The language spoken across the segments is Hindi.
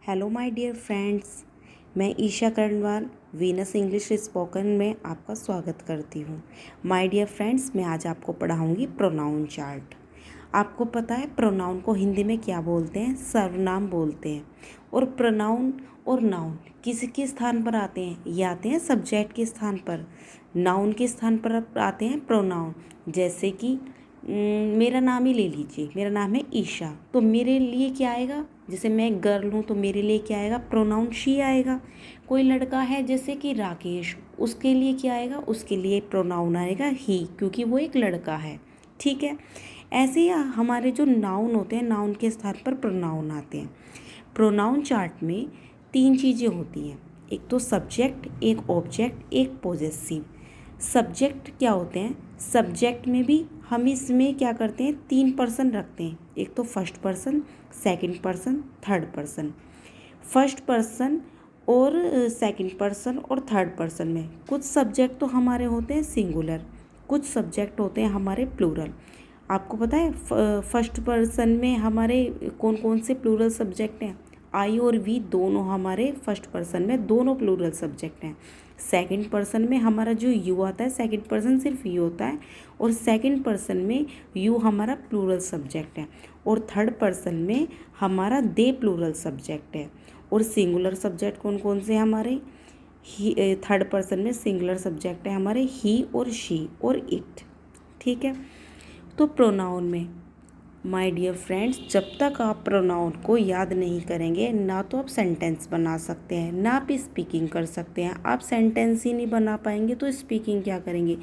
हेलो माय डियर फ्रेंड्स, मैं Isha Karnwal Venus English spoken में आपका स्वागत करती हूँ। माय डियर फ्रेंड्स, मैं आज आपको पढ़ाऊँगी प्रोनाउन चार्ट। आपको पता है प्रोनाउन को हिंदी में क्या बोलते हैं? सर्वनाम बोलते हैं। और प्रोनाउन और नाउन किसके स्थान पर आते हैं? ये आते हैं सब्जेक्ट के स्थान पर। नाउन के स्थान पर आते हैं प्रोनाउन। जैसे कि मेरा नाम ही ले लीजिए, मेरा नाम है ईशा, तो मेरे लिए क्या आएगा? जैसे मैं गर्ल हूँ तो मेरे लिए क्या आएगा? प्रोनाउन शी आएगा। कोई लड़का है जैसे कि राकेश, उसके लिए क्या आएगा? उसके लिए प्रोनाउन आएगा ही, क्योंकि वो एक लड़का है। ठीक है। ऐसे ही हमारे जो नाउन होते हैं, नाउन के स्थान पर प्रोनाउन आते हैं। प्रोनाउन चार्ट में 3 चीज़ें होती हैं, एक तो सब्जेक्ट, एक ऑब्जेक्ट, एक पोजेसिव। सब्जेक्ट क्या होते हैं? सब्जेक्ट में भी हम इसमें क्या करते हैं? 3 पर्सन रखते हैं, एक तो first person, second person, third person. First person और सेकंड पर्सन और थर्ड पर्सन में कुछ सब्जेक्ट तो हमारे होते हैं सिंगुलर, कुछ सब्जेक्ट होते हैं हमारे प्लूरल। आपको पता है फर्स्ट पर्सन में हमारे कौन कौन से प्लूरल सब्जेक्ट हैं? आई और वी दोनों हमारे फर्स्ट पर्सन में दोनों प्लूरल सब्जेक्ट हैं। सेकंड पर्सन में हमारा जो यू आता है, सेकंड पर्सन सिर्फ यू होता है, और सेकंड पर्सन में यू हमारा प्लूरल सब्जेक्ट है, और थर्ड पर्सन में हमारा दे प्लूरल सब्जेक्ट है। और सिंगुलर सब्जेक्ट कौन कौन से हमारे? ही थर्ड पर्सन में सिंगुलर सब्जेक्ट है हमारे ही और शी और इट। ठीक है। तो प्रोनाउन में माय डियर फ्रेंड्स, जब तक आप प्रोनाउन को याद नहीं करेंगे ना तो आप सेंटेंस बना सकते हैं, ना आप स्पीकिंग कर सकते हैं। आप सेंटेंस ही नहीं बना पाएंगे तो स्पीकिंग क्या करेंगे?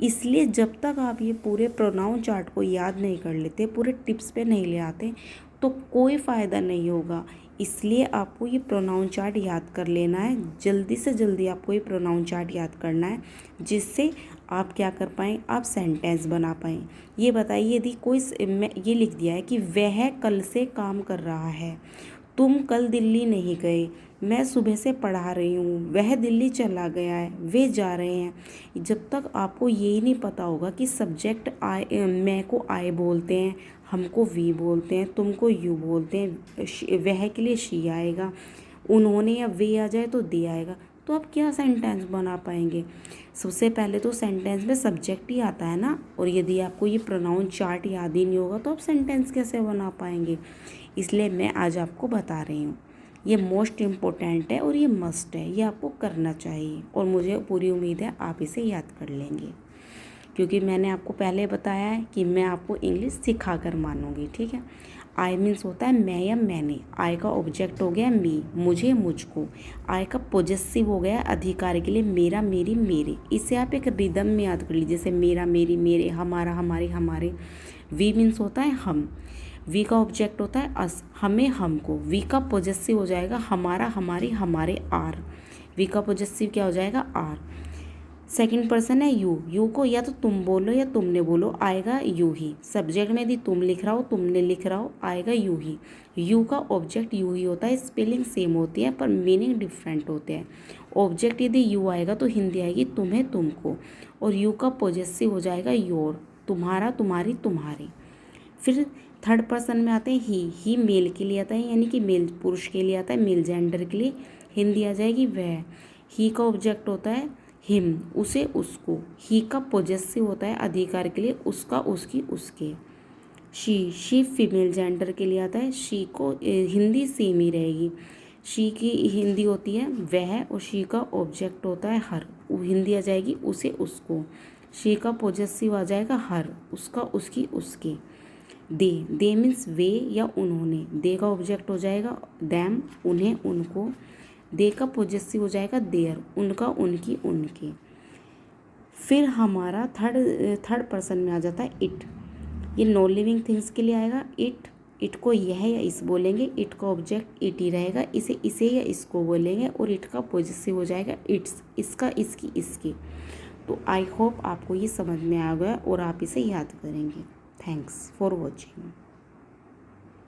इसलिए जब तक आप ये पूरे प्रोनाउन चार्ट को याद नहीं कर लेते, पूरे टिप्स पे नहीं ले आते, तो कोई फ़ायदा नहीं होगा। इसलिए आपको ये प्रोनाउन चार्ट याद कर लेना है। जल्दी से जल्दी आपको ये प्रोनाउन चार्ट याद करना है, जिससे आप क्या कर पाएँ? आप सेंटेंस बना पाएँ। ये बताइए, यदि कोई ये लिख दिया है कि वह कल से काम कर रहा है, तुम कल दिल्ली नहीं गए, मैं सुबह से पढ़ा रही हूँ, वह दिल्ली चला गया है, वे जा रहे हैं। जब तक आपको यही नहीं पता होगा कि सब्जेक्ट आए, मैं को आए बोलते हैं, हमको वी बोलते हैं, तुमको यू बोलते हैं, वह के लिए शी आएगा, उन्होंने या वे आ जाए तो दे आएगा, तो आप क्या सेंटेंस बना पाएंगे? सबसे पहले तो सेंटेंस में सब्जेक्ट ही आता है ना। और यदि आपको ये प्रोनाउन चार्ट याद ही नहीं होगा तो आप सेंटेंस कैसे बना पाएंगे? इसलिए मैं आज आपको बता रही हूँ, ये मोस्ट इम्पोर्टेंट है और ये मस्ट है, ये आपको करना चाहिए, और मुझे पूरी उम्मीद है आप इसे याद कर लेंगे, क्योंकि मैंने आपको पहले बताया है कि मैं आपको इंग्लिश सिखा कर मानूंगी। ठीक है। आई मीन्स होता है मैं या मैंने। आई का ऑब्जेक्ट हो गया मी, मुझे, मुझको। आई का पोजेसिव हो गया अधिकार के लिए मेरा, मेरी, मेरे। इसे आप एक रिदम में याद कर लीजिए, जैसे मेरा, मेरी, मेरे, हमारा, हमारे, हमारे। वी मीन्स होता है हम। वी का ऑब्जेक्ट होता है अस, हमें, हमको। वी का पोजेसिव हो जाएगा हमारा, हमारी, हमारे, आर। वी का पोजेसिव क्या हो जाएगा? आर। सेकंड पर्सन है यू। यू को या तो तुम बोलो या तुमने बोलो, आएगा यू ही। सब्जेक्ट में यदि तुम लिख रहा हो, तुमने लिख रहा हो, आएगा यू ही। यू का ऑब्जेक्ट यू ही होता है, स्पेलिंग सेम होती है पर मीनिंग डिफरेंट होते हैं। ऑब्जेक्ट यदि यू आएगा तो हिंदी आएगी तुम्हें, तुमको। और यू का पॉजेसिव हो जाएगा योर, तुम्हारा, तुम्हारी, तुम्हारी। फिर थर्ड पर्सन में आते हैं ही मेल के लिए आता है, यानी कि मेल पुरुष के लिए आता है, मेल जेंडर के लिए। हिंदी आ जाएगी वह। ही का ऑब्जेक्ट होता है हिम, उसे, उसको। ही का पॉजेसिव होता है अधिकार के लिए, उसका, उसकी, उसके। शी फीमेल जेंडर के लिए आता है। शी को हिंदी सेम ही रहेगी। शी की हिंदी होती है वह, और शी का ऑब्जेक्ट होता है हर, हिंदी आ जाएगी उसे, उसको। शी का पॉजेसिव आ जाएगा हर, उसका, उसकी, उसके। दे मीन्स वे या उन्होंने। दे का ऑब्जेक्ट हो जाएगा दैम, उन्हें, उनको। दे का पॉजेसिव हो जाएगा देयर, उनका, उनकी, उनके। फिर हमारा थर्ड पर्सन में आ जाता है इट। ये नॉन लिविंग थिंग्स के लिए आएगा इट। इट को यह या इस बोलेंगे, इट का ऑब्जेक्ट इट ही रहेगा, इसे या इसको बोलेंगे, और इट का पॉजेसिव हो जाएगा इट्स, इसका, इसकी, इसकी। तो आई होप आपको ये समझ में आ गया और आप इसे याद करेंगे। Thanks for watching.